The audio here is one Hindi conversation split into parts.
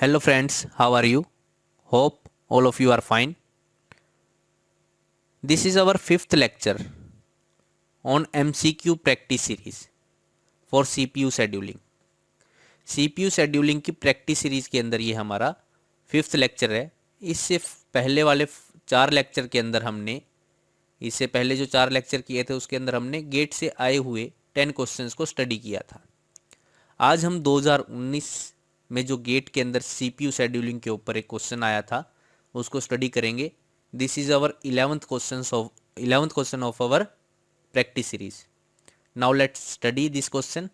Hello friends, how are you? Hope all of you are fine. This is our fifth lecture on MCQ practice series for CPU scheduling. CPU scheduling की प्रैक्टिस सीरीज के अंदर ये हमारा फिफ्थ लेक्चर है। इससे पहले वाले चार लेक्चर के अंदर हमने इससे पहले जो चार लेक्चर किए थे उसके अंदर हमने गेट से आए हुए 10 क्वेश्चंस को स्टडी किया था। आज हम 2019 में जो गेट के अंदर CPU शेड्यूलिंग के ऊपर एक क्वेश्चन आया था उसको स्टडी करेंगे। This is our 11th question of our practice series. Now let's study this question.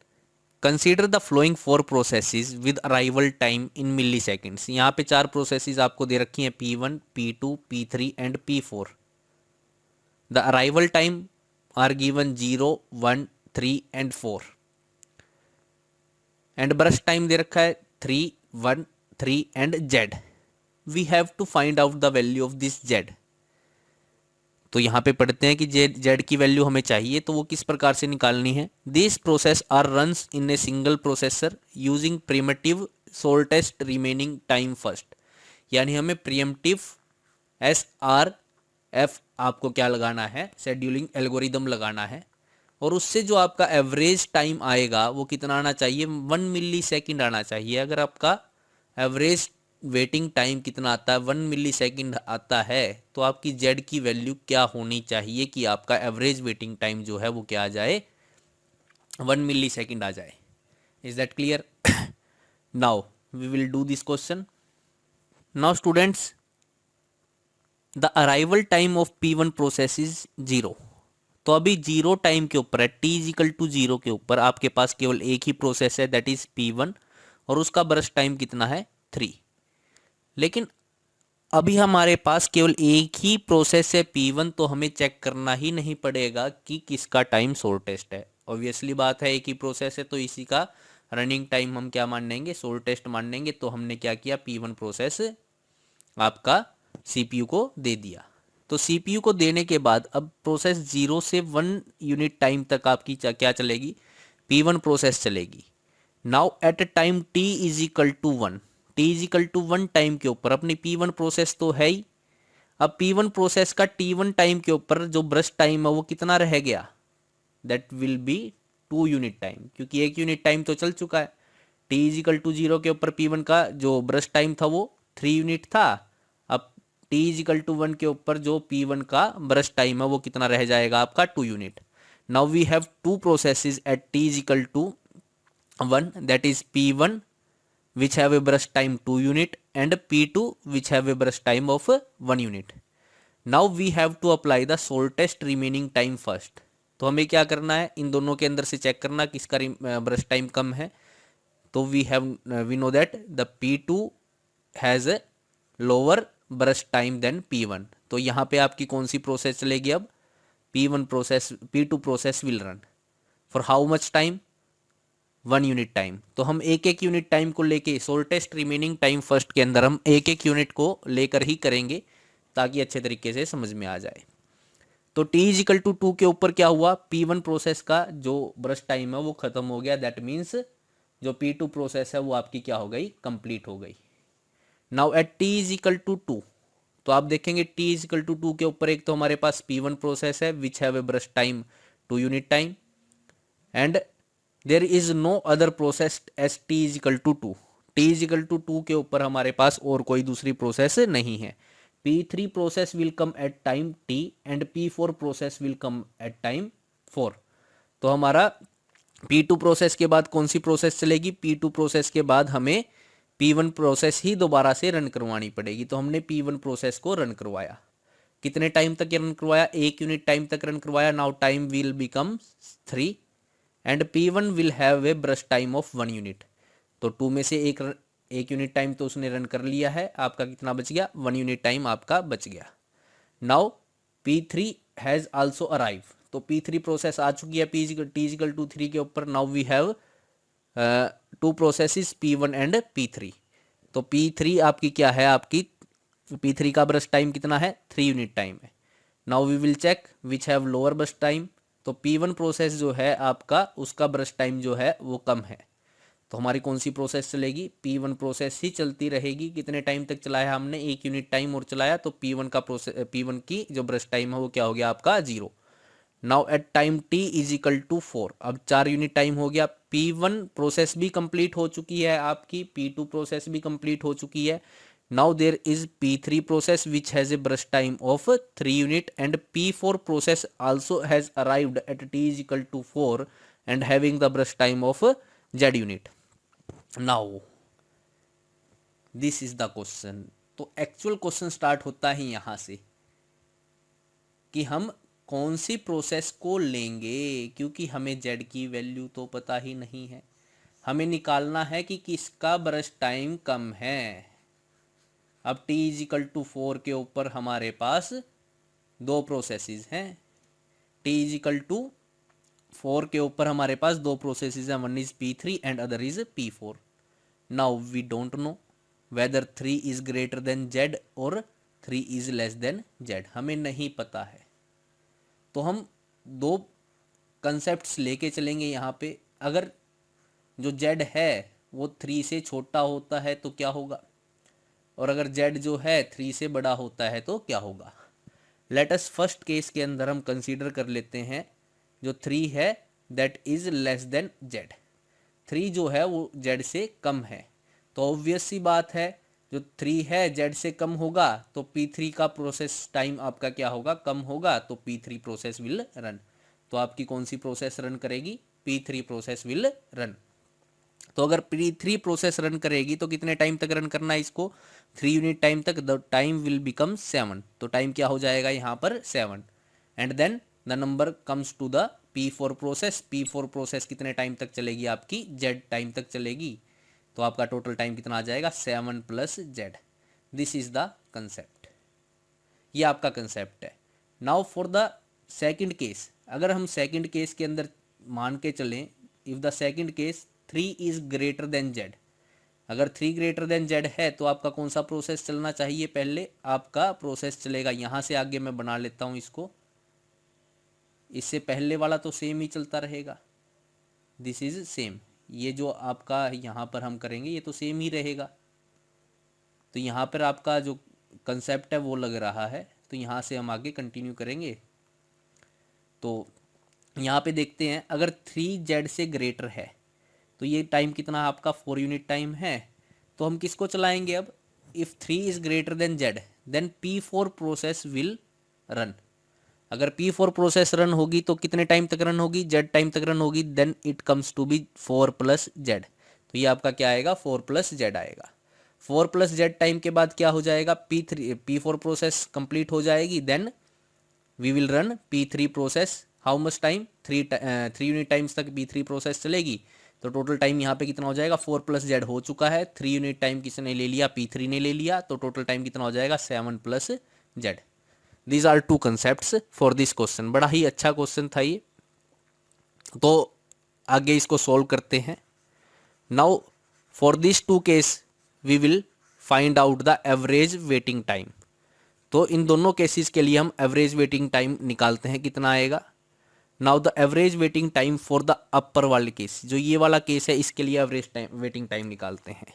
Consider the following 4 processes with arrival time in milliseconds. यहाँ पे 4 प्रोसेसेस आपको दे रखी हैं P1, P2, P3 and P4। The arrival time are given 0, 1, 3 and 4 and burst time दे रखा है 3, 1, 3 and Z। We have to find out the value of this Z। तो यहाँ पे पढ़ते हैं कि Z की वैल्यू हमें चाहिए, तो वो किस प्रकार से निकालनी है। This process are runs in a single processor using primitive shortest remaining time first. यानी हमें प्रीएम्प्टिव SRF आपको क्या लगाना है, शेड्यूलिंग एल्गोरिदम लगाना है, और उससे जो आपका एवरेज टाइम आएगा वो कितना आना चाहिए, 1 मिली सेकेंड आना चाहिए। अगर आपका एवरेज वेटिंग टाइम कितना आता है, 1 मिली सेकेंड आता है, तो आपकी Z की वैल्यू क्या होनी चाहिए कि आपका एवरेज वेटिंग टाइम जो है वो क्या आ जाए, 1 मिली सेकेंड आ जाए। Is that clear? Now we will do this question. Now students, the arrival time of P1 process is 0। तो अभी 0 टाइम के ऊपर है, T=0 के ऊपर आपके पास केवल एक ही प्रोसेस है, दैट इज P1, और उसका बर्स्ट टाइम कितना है, 3। लेकिन अभी हमारे पास केवल एक ही प्रोसेस है P1, तो हमें चेक करना ही नहीं पड़ेगा कि किसका टाइम शॉर्टेस्ट है। ऑब्वियसली बात है, एक ही प्रोसेस है तो इसी का रनिंग टाइम हम क्या मान लेंगे, शॉर्टेस्ट मान लेंगे। तो हमने क्या किया, P1 प्रोसेस आपका CPU को दे दिया। तो CPU को देने के बाद अब प्रोसेस 0 से 1 यूनिट टाइम तक आपकी क्या चलेगी, P1 प्रोसेस चलेगी। Now at time T=1, T=1 time के ऊपर अपनी P1 प्रोसेस तो है ही। अब P1 प्रोसेस का T1 टाइम के ऊपर जो ब्रश टाइम है वो कितना रह गया, that will be 2 unit time, क्योंकि 1 यूनिट टाइम तो चल चुका है। T=0 के ऊपर P1 का जो ब्रश टाइम था वो 3 यूनिट था। अब T=1 के ऊपर जो P1 का ब्रश टाइम है वो कितना रह जाएगा, आपका 2 unit. Now we have 2 processes at T=1, that is P1 which have a brush time 2 unit and P2 which have a brush time of 1 unit. Now we have to apply the shortest remaining time first. तो हमें क्या करना है, इन दोनों के अंदर से चेक करना किसका ब्रश टाइम कम है। तो we know that the P2 has a lower brush time than P1। तो यहाँ पे आपकी कौन सी प्रोसेस चलेगी, अब P2 process will run for how much time, 1 unit time. तो हम एक एक यूनिट टाइम को लेके शॉर्टेस्ट रिमेनिंग टाइम फर्स्ट के अंदर हम एक एक यूनिट को लेकर ही करेंगे ताकि अच्छे तरीके से समझ में आ जाए। तो T=2 के ऊपर क्या हुआ, P1 प्रोसेस का जो ब्रश टाइम है वो खत्म हो गया, दैट मीन्स जो P2 प्रोसेस है वो आपकी क्या हो गई, कंप्लीट हो गई। नाउ एट T=2, तो आप देखेंगे T=2 के ऊपर एक तो हमारे पास P1 प्रोसेस है which have a burst time 2 unit time and there is no other process as T=2। T=2 के ऊपर हमारे पास और कोई दूसरी प्रोसेस नहीं है। P3 process will come at time T and P4 process will come at time 4। तो हमारा P2 प्रोसेस के बाद कौन सी प्रोसेस चलेगी, P2 प्रोसेस के बाद हमें P1 प्रोसेस ही दोबारा से रन करवानी पड़ेगी। तो हमने P1 प्रोसेस को रन करवाया, कितने टाइम तक रन करवाया, 1 यूनिट टाइम तक रन करवाया। Now time will become 3 and P1 will have a burst time of 1 unit. तो 2 में से एक यूनिट टाइम तो उसने रन कर लिया है, आपका कितना बच गया, 1 यूनिट टाइम आपका बच गया। Now P3 has also arrive, तो P3 प्रोसेस आ चुकी है T=3 के ऊपर। Now we have 2 processes P1 and P3। तो P3 आपकी क्या है, आपकी P3 का ब्रश टाइम कितना है, 3 यूनिट टाइम है। Now we will check which have lower burst time. तो P1 प्रोसेस जो है आपका उसका ब्रश टाइम जो है वो कम है, तो हमारी कौन सी प्रोसेस चलेगी, P1 प्रोसेस ही चलती रहेगी। कितने टाइम तक चलाया हमने, 1 यूनिट टाइम और चलाया, तो P1 की जो ब्रश टाइम है वो क्या हो गया आपका 0। Now at time t is equal to 4, अब 4 यूनिट टाइम हो गया। P1 प्रोसेस भी कंप्लीट हो चुकी है आपकी, P2 प्रोसेस भी कंप्लीट हो चुकी है। Now there is P3 process which has a burst time of 3 unit and P4 process also has arrived at t is equal to 4 and having the burst time of z unit. Now this is the question. तो एक्चुअल क्वेश्चन स्टार्ट होता है यहां से कि हम कौन सी प्रोसेस को लेंगे, क्योंकि हमें z की वैल्यू तो पता ही नहीं है। हमें निकालना है कि किसका ब्रश टाइम कम है। अब t इज इक्वल टू 4 के ऊपर हमारे पास दो प्रोसेसेस हैं। t इज इक्वल टू 4 के ऊपर हमारे पास दो प्रोसेसेस हैं, one is P3 and other is P4। Now we don't know whether 3 is greater than z और 3 इज लेस देन z, हमें नहीं पता है। तो हम दो कंसेप्ट्स लेके चलेंगे यहाँ पे। अगर जो z है वो 3 से छोटा होता है तो क्या होगा, और अगर z जो है 3 से बड़ा होता है तो क्या होगा। लेट अस फर्स्ट केस के अंदर हम कंसीडर कर लेते हैं जो 3 है that is less than z। 3 जो है वो z से कम है, तो ऑब्वियस सी बात है जो 3 है z से कम होगा तो P3 का प्रोसेस टाइम आपका क्या होगा, कम होगा, तो P3 प्रोसेस विल रन। तो आपकी कौन सी प्रोसेस रन करेगी, P3 प्रोसेस विल रन। तो अगर P3 प्रोसेस रन करेगी तो कितने टाइम तक रन करना है इसको, 3 यूनिट टाइम तक। द टाइम विल बिकम 7, तो टाइम क्या हो जाएगा यहाँ पर 7। And then the number comes to the P4 process. P4 process कितने टाइम तक चलेगी आपकी, z टाइम तक चलेगी। तो आपका टोटल टाइम कितना आ जाएगा 7 plus z। This is the concept, ये आपका कंसेप्ट है। Now for the second case, अगर हम सेकंड केस के अंदर मान के चलें, if the second case 3 is greater than z, अगर 3 ग्रेटर देन z है तो आपका कौन सा प्रोसेस चलना चाहिए, पहले आपका प्रोसेस चलेगा, यहाँ से आगे मैं बना लेता हूँ इसको, इससे पहले वाला तो सेम ही चलता रहेगा, दिस इज सेम। ये जो आपका यहाँ पर हम करेंगे ये तो सेम ही रहेगा। तो यहाँ पर आपका जो कंसेप्ट है वो लग रहा है, तो यहाँ से हम आगे कंटिन्यू करेंगे। तो यहाँ पे देखते हैं अगर 3z से ग्रेटर है तो ये टाइम कितना आपका 4 यूनिट टाइम है। तो हम किसको चलाएंगे अब, if 3 is greater than z then P4 process will run. अगर P4 प्रोसेस रन होगी तो कितने टाइम तक रन होगी, z टाइम तक रन होगी, then it comes to be 4 plus z। तो ये आपका क्या आएगा 4 प्लस z आएगा। 4 प्लस z टाइम के बाद क्या हो जाएगा, P4 प्रोसेस कंप्लीट हो जाएगी, then we will run P3 process. How much time, 3 unit times तक P3 प्रोसेस चलेगी। तो टोटल टाइम यहाँ पे कितना हो जाएगा, 4 प्लस z हो चुका है, 3 यूनिट टाइम किसने ले लिया, P3 ने ले लिया, तो टोटल टाइम कितना हो जाएगा 7 plus z। These are two concepts for this question. बड़ा ही अच्छा क्वेश्चन था ये, तो आगे इसको सॉल्व करते हैं। Now for this two case we will find out the average waiting time. तो इन दोनों केसेस के लिए हम एवरेज वेटिंग टाइम निकालते हैं, कितना आएगा। Now the average waiting time for the upper वाले केस, जो ये वाला केस है इसके लिए एवरेज टाइम वेटिंग टाइम निकालते हैं।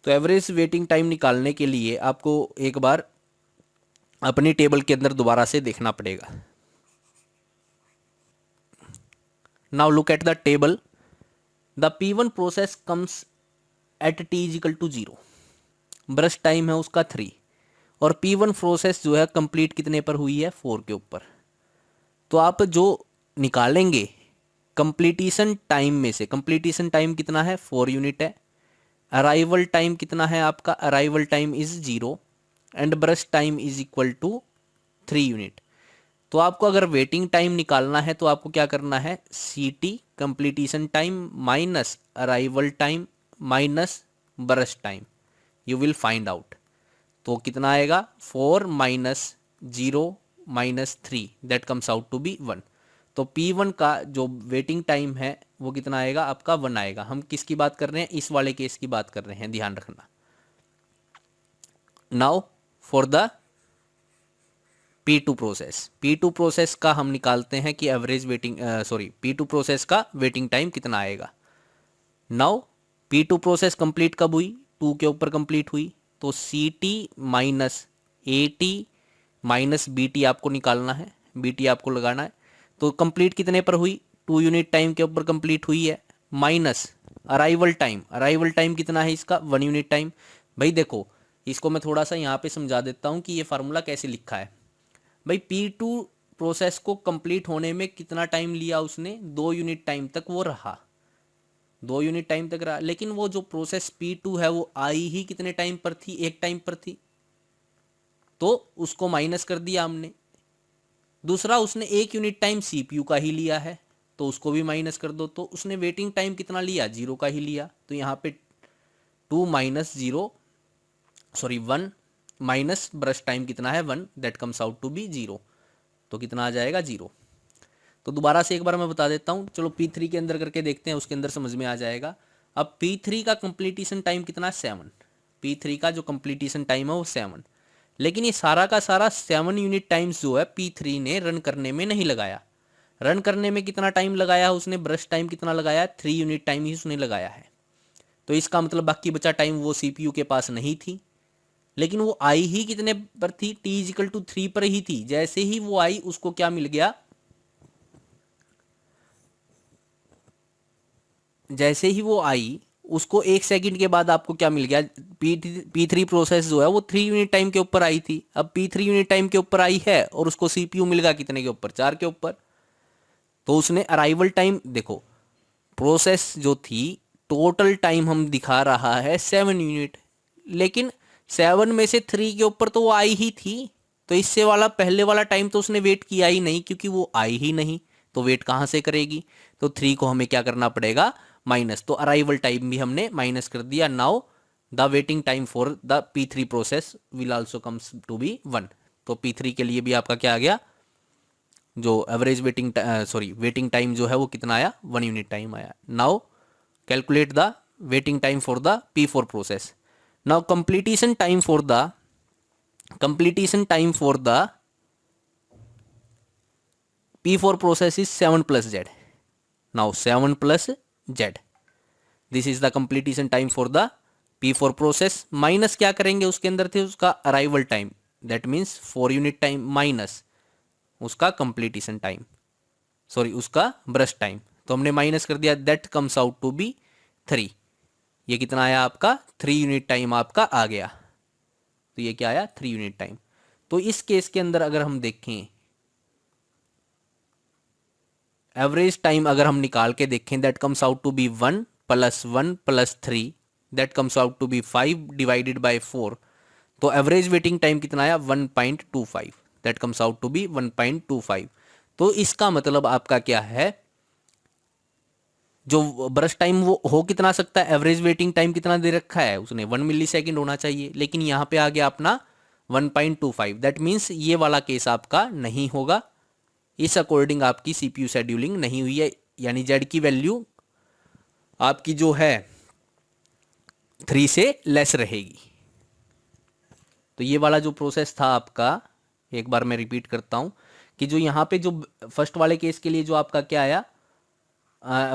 तो एवरेज वेटिंग टाइम निकालने के लिए आपको एक बार अपनी टेबल के अंदर दोबारा से देखना पड़ेगा। Now look at the table, the P1 process comes at t is equal to 0, burst time है उसका 3, और P1 प्रोसेस जो है कंप्लीट कितने पर हुई है 4 के ऊपर। तो आप जो निकालेंगे कंप्लीटेशन टाइम में से, कंप्लीटेशन टाइम कितना है 4 यूनिट है, अराइवल टाइम कितना है आपका, arrival time is 0 and burst time is equal to 3 unit. तो आपको अगर वेटिंग टाइम निकालना है तो आपको क्या करना है, CT completion time minus arrival time minus burst time, you will find out. तो कितना आएगा 4 minus 0 minus 3 that comes out to be 1। तो P1 का जो वेटिंग टाइम है वो कितना आएगा आपका 1 आएगा। हम किसकी बात कर रहे हैं, इस वाले केस की बात कर रहे हैं, ध्यान रखना। Now for the P2 process, P2 process का हम निकालते हैं कि एवरेज वेटिंग P2 प्रोसेस का वेटिंग टाइम कितना आएगा। नाउ P2 प्रोसेस कंप्लीट कब हुई, 2 के ऊपर कंप्लीट हुई, तो CT minus AT minus BT आपको निकालना है, BT आपको लगाना है। तो कंप्लीट कितने पर हुई, 2 यूनिट टाइम के ऊपर कंप्लीट हुई है, minus arrival time, arrival time कितना है इसका, 1 यूनिट टाइम। भाई देखो इसको मैं थोड़ा सा यहाँ पे समझा देता हूँ कि ये फार्मूला कैसे लिखा है। भाई P2 प्रोसेस को कंप्लीट होने में कितना टाइम लिया उसने, 2 यूनिट टाइम तक वो रहा, 2 यूनिट टाइम तक रहा, लेकिन वो जो प्रोसेस P2 है वो आई ही कितने टाइम पर थी, 1 टाइम पर थी, तो उसको माइनस कर दिया हमने। दूसरा उसने 1 यूनिट टाइम CPU का ही लिया है, तो उसको भी माइनस कर दो। तो उसने वेटिंग टाइम कितना लिया, 0 का ही लिया, तो यहाँ पे 2 minus 0 sorry 1 minus burst time कितना है 1, that comes out to be 0, तो कितना आ जाएगा 0। तो दोबारा से एक बार मैं बता देता हूँ, चलो P3 के अंदर करके देखते हैं, उसके अंदर समझ में आ जाएगा। अब P3 का कंप्लीटेशन टाइम कितना है 7, P3 का जो कंप्लीटेशन टाइम है वो 7, लेकिन ये सारा का सारा 7 यूनिट टाइम्स जो है P3 ने रन करने में नहीं लगाया। रन करने में कितना टाइम लगाया उसने, ब्रश टाइम कितना लगाया, 3 यूनिट टाइम ही उसने लगाया है। तो इसका मतलब बाकी बचा टाइम वो CPU के पास नहीं थी, लेकिन वो आई ही कितने पर थी, T=3 पर ही थी। जैसे ही वो आई उसको क्या मिल गया, जैसे ही वो आई उसको 1 सेकंड के बाद आपको क्या मिल गया, P3 प्रोसेस जो है वो 3 यूनिट टाइम के ऊपर आई थी। अब P3 यूनिट टाइम के ऊपर आई है और उसको CPU मिल गया कितने के ऊपर, 4 के ऊपर। तो उसने अराइवल टाइम देखो, प्रोसेस जो थी टोटल टाइम हम दिखा रहा है 7 यूनिट, लेकिन 7 में से 3 के ऊपर तो वो आई ही थी, तो इससे वाला पहले वाला टाइम तो उसने वेट किया ही नहीं, क्योंकि वो आई ही नहीं, तो वेट कहाँ से करेगी। तो 3 को हमें क्या करना पड़ेगा, माइनस, तो अराइवल टाइम भी हमने माइनस कर दिया। Now the waiting time for the P3 process will also comes to be 1। तो P3 के लिए भी आपका क्या आ गया, जो एवरेज वेटिंग टाइम जो है वो कितना आया, 1 यूनिट टाइम आया। Now calculate the waiting time for the P4 process. Now completion time for the P4 process is 7 plus Z. Now 7 plus Z. This is the completion time for the P4 process. Minus क्या करेंगे, उसके अंदर थे उसका arrival time, that means 4 unit time minus उसका कंप्लीटेशन टाइम, सॉरी उसका ब्रश टाइम, तो हमने माइनस कर दिया, that comes out to be 3। ये कितना आया आपका, 3 यूनिट टाइम आपका आ गया। तो ये क्या आया, 3 यूनिट टाइम। तो इस केस के अंदर अगर हम देखें, एवरेज टाइम अगर हम निकाल के देखें, that comes out to be 1 plus 1 plus 3, that comes out to be 5 divided by 4। तो एवरेज वेटिंग टाइम कितना आया, 1.25, that comes out to be 1.25। तो इसका मतलब आपका क्या है, जो ब्रश टाइम वो हो कितना सकता है, एवरेज वेटिंग टाइम कितना दे रखा है उसने, 1 मिली सेकेंड होना चाहिए, लेकिन यहाँ पे आ गया अपना 1.25। दैट मीन्स ये वाला केस आपका नहीं होगा, इस अकॉर्डिंग आपकी CPU शेड्यूलिंग नहीं हुई है, यानी Z की वैल्यू आपकी जो है 3 से लेस रहेगी। तो ये वाला जो प्रोसेस था आपका, एक बार मैं रिपीट करता हूं कि जो यहाँ पे जो फर्स्ट वाले केस के लिए जो आपका क्या आया,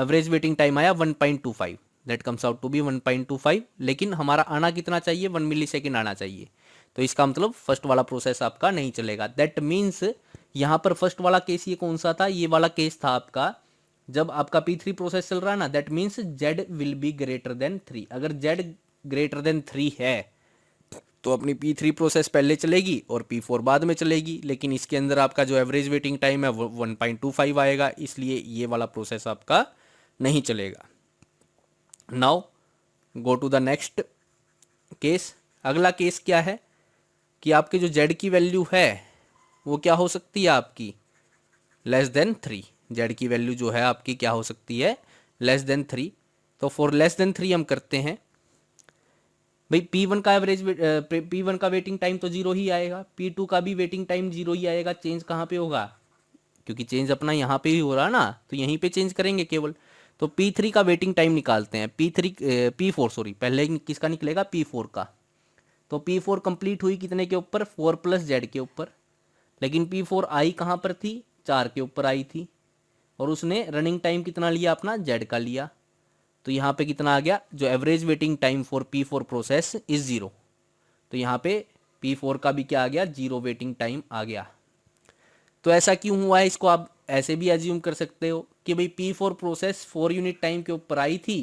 एवरेज वेटिंग टाइम आया 1.25, that comes out to be 1.25, लेकिन हमारा आना कितना चाहिए, 1 मिली सेकेंड आना चाहिए। तो इसका मतलब फर्स्ट वाला प्रोसेस आपका नहीं चलेगा। दैट मीन्स यहाँ पर फर्स्ट वाला केस ये कौन सा था, ये वाला केस था आपका जब आपका P3 प्रोसेस चल रहा है ना, that means Z will be greater than 3। अगर Z ग्रेटर देन 3 है तो अपनी P3 प्रोसेस पहले चलेगी और P4 बाद में चलेगी, लेकिन इसके अंदर आपका जो एवरेज वेटिंग टाइम है वो 1.25 आएगा, इसलिए ये वाला प्रोसेस आपका नहीं चलेगा। Now go to the next case. अगला केस क्या है कि आपके जो Z की वैल्यू है वो क्या हो सकती है आपकी, लेस देन 3। Z की वैल्यू जो है आपकी क्या हो सकती है, लेस देन 3। तो फॉर लेस देन 3 हम करते हैं, भाई P1 का एवरेज P1 का वेटिंग टाइम तो 0 ही आएगा, P2 का भी वेटिंग टाइम 0 ही आएगा। चेंज कहाँ पे होगा, क्योंकि चेंज अपना यहाँ पे ही हो रहा ना, तो यहीं पे चेंज करेंगे केवल। तो P3 का वेटिंग टाइम निकालते हैं, P4 सॉरी, पहले किसका निकलेगा, P4 का। तो P4 कंप्लीट हुई कितने के ऊपर, 4 प्लस Z के ऊपर, लेकिन P4 आई कहाँ पर थी, 4 के ऊपर आई थी, और उसने रनिंग टाइम कितना लिया अपना, Z का लिया। तो यहाँ पे कितना आ गया, जो average waiting time for P4 process is 0, तो यहाँ पे P4 का भी क्या आ गया, 0 वेटिंग टाइम आ गया। तो ऐसा क्यों हुआ है, इसको आप ऐसे भी एज्यूम कर सकते हो कि भाई P4 प्रोसेस 4 यूनिट टाइम के ऊपर आई थी,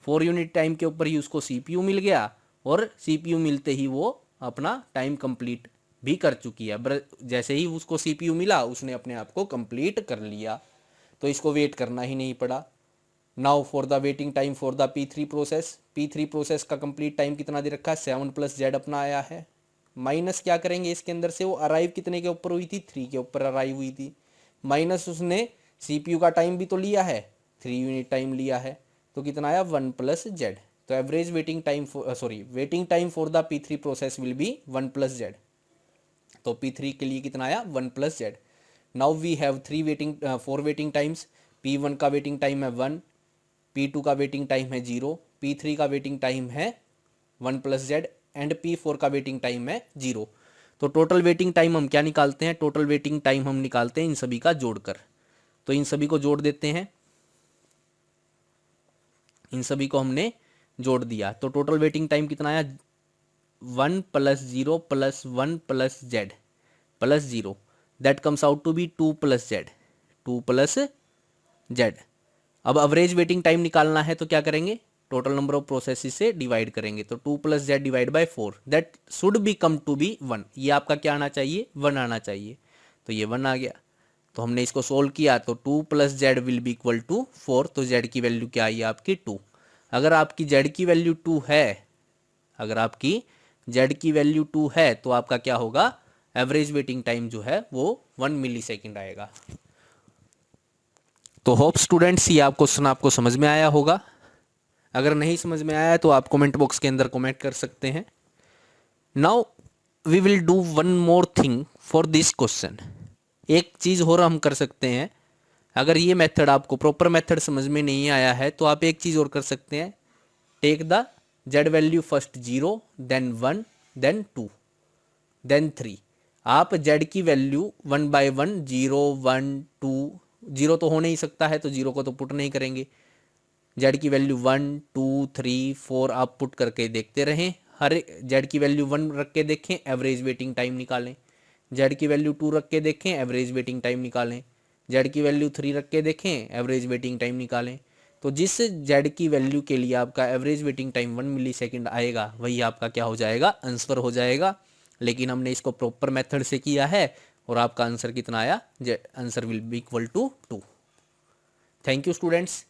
4 यूनिट टाइम के ऊपर ही उसको CPU मिल गया, और CPU मिलते ही वो अपना टाइम कंप्लीट भी कर चुकी है। जैसे ही उसको CPU मिला उसने अपने आप को कंप्लीट कर लिया, तो इसको वेट करना ही नहीं पड़ा। Now for the waiting time for the P3 process, P3 process का कंप्लीट टाइम कितना दे रखा है, 7 + Z अपना आया है, माइनस क्या करेंगे इसके अंदर से, वो अराइव कितने के ऊपर हुई थी, 3 के ऊपर अराइव हुई थी, माइनस उसने CPU का टाइम भी तो लिया है, 3 यूनिट टाइम लिया है, तो कितना आया, 1 + Z। तो average waiting time waiting time for the P3 process will be 1 + Z। तो P3 के लिए कितना आया, 1 + Z। Now we have 4 waiting times, P1 का वेटिंग टाइम है 1, P2 का वेटिंग टाइम है 0, P3 का वेटिंग टाइम है 1 + Z एंड P4 का वेटिंग टाइम है 0। तो टोटल वेटिंग टाइम हम क्या निकालते हैं, टोटल वेटिंग टाइम हम निकालते हैं इन सभी का जोड़कर। तो इन सभी को जोड़ देते हैं, इन सभी को हमने जोड़ दिया, तो टोटल वेटिंग टाइम कितना आया, 1 + 0 + 1 + Z + 0, that comes out to be 2 + Z, 2 + Z। अब एवरेज वेटिंग टाइम निकालना है तो क्या करेंगे, टोटल नंबर ऑफ प्रोसेसेस से डिवाइड करेंगे, तो 2 + Z divide by 4, that should be come to be 1, ये आपका क्या आना चाहिए, 1 आना चाहिए, तो ये 1 आ गया। तो हमने इसको सोल्व किया, तो 2 + Z will be equal to 4, तो Z की वैल्यू क्या आई आपकी 2। अगर आपकी Z की वैल्यू 2 है, अगर आपकी Z की वैल्यू 2 है, तो आपका क्या होगा, एवरेज वेटिंग टाइम जो है वो 1 मिलीसेकंड आएगा। तो होप स्टूडेंट्स ये आप क्वेश्चन आपको समझ में आया होगा। अगर नहीं समझ में आया तो आप कमेंट बॉक्स के अंदर कमेंट कर सकते हैं। Now we will do one more thing for this question. एक चीज़ और हम कर सकते हैं, अगर ये मेथड आपको प्रॉपर मेथड समझ में नहीं आया है तो आप एक चीज़ और कर सकते हैं, take the Z value first 0 then 1 then 2 then 3। आप Z की वैल्यू 1 बाय 1, 0 1 2, 0 तो हो नहीं सकता है तो 0 को तो पुट नहीं करेंगे, Z की वैल्यू 1 2 3 4 आप पुट करके देखते रहें, हर Z की वैल्यू 1 रख के देखें, एवरेज वेटिंग टाइम निकालें, Z की वैल्यू 2 रख के देखें, एवरेज वेटिंग टाइम निकालें, Z की वैल्यू 3 रख के देखें, एवरेज वेटिंग टाइम निकालें। तो जिस Z की वैल्यू के लिए आपका एवरेज वेटिंग टाइम 1 मिलीसेकंड आएगा वही आपका क्या हो जाएगा, आंसर हो जाएगा। लेकिन हमने इसको प्रॉपर मेथड से किया है और आपका आंसर कितना आया, answer will be equal to 2। Thank you students.